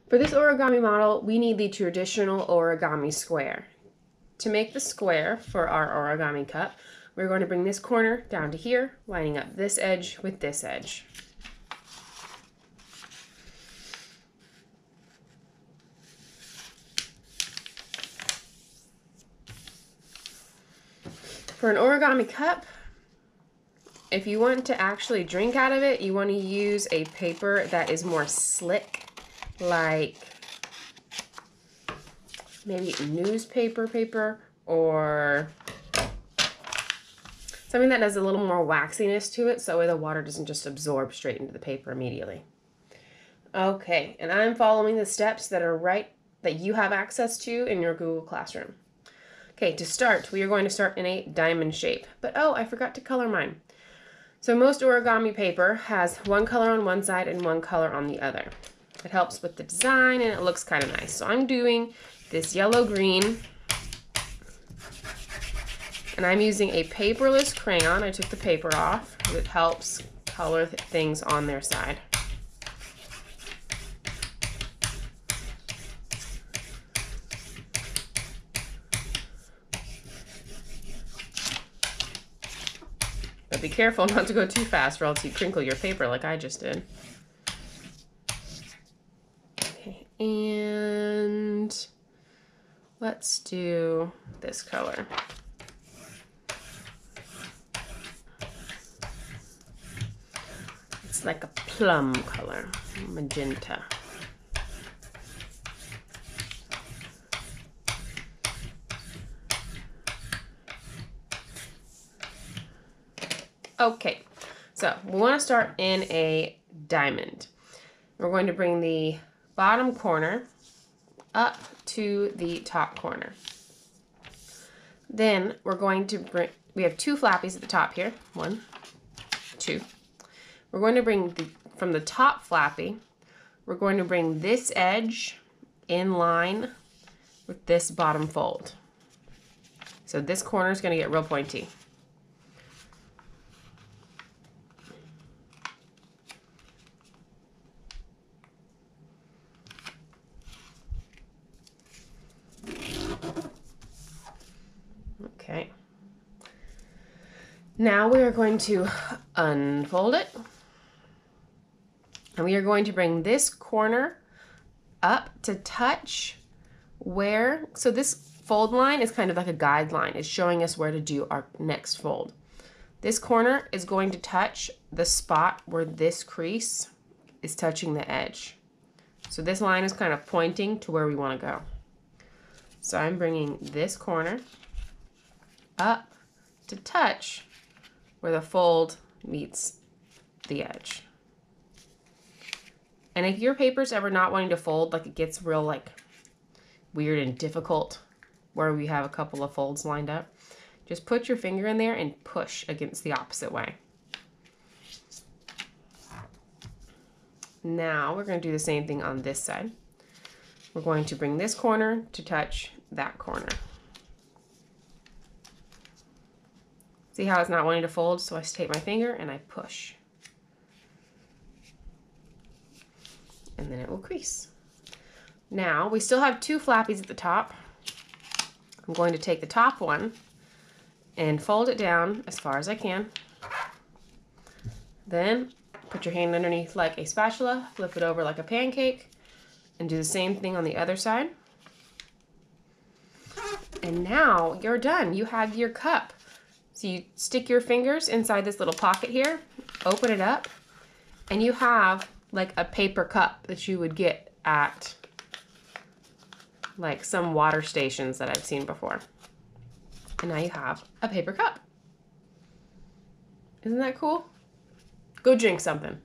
For this origami model, we need the traditional origami square. To make the square for our origami cup, we're going to bring this corner down to here, lining up this edge with this edge. For an origami cup, if you want to actually drink out of it, you want to use a paper that is more slick, like maybe newspaper paper or something that has a little more waxiness to it, so that way the water doesn't just absorb straight into the paper immediately. Okay, and I'm following the steps that you have access to in your Google Classroom. Okay, to start, we are going to start in a diamond shape. But oh, I forgot to color mine. So most origami paper has one color on one side and one color on the other. It helps with the design and it looks kind of nice. So I'm doing this yellow-green, and I'm using a paperless crayon. I took the paper off. It helps color things on their side. But be careful not to go too fast or else you crinkle your paper like I just did. Okay, and let's do this color. It's like a plum color, magenta. Okay, so we want to start in a diamond. We're going to bring the bottom corner up to the top corner. Then we're going to bring, we have two flappies at the top here. 1, 2. We're going to bring from the top flappy, we're going to bring this edge in line with this bottom fold. So this corner is going to get real pointy. Okay. Now we are going to unfold it. And we are going to bring this corner up to touch where, so this fold line is kind of like a guideline. It's showing us where to do our next fold. This corner is going to touch the spot where this crease is touching the edge. So this line is kind of pointing to where we want to go. So I'm bringing this corner up to touch where the fold meets the edge. And if your paper's ever not wanting to fold, like it gets real like weird and difficult where we have a couple of folds lined up, just put your finger in there and push against the opposite way. Now we're going to do the same thing on this side. We're going to bring this corner to touch that corner. See how it's not wanting to fold? So I just take my finger and I push. And then it will crease. Now we still have two flappies at the top. I'm going to take the top one and fold it down as far as I can. Then put your hand underneath like a spatula, flip it over like a pancake, and do the same thing on the other side. And now you're done. You have your cup. So you stick your fingers inside this little pocket here, open it up, and you have like a paper cup that you would get at like some water stations that I've seen before. And now you have a paper cup. Isn't that cool? Go drink something.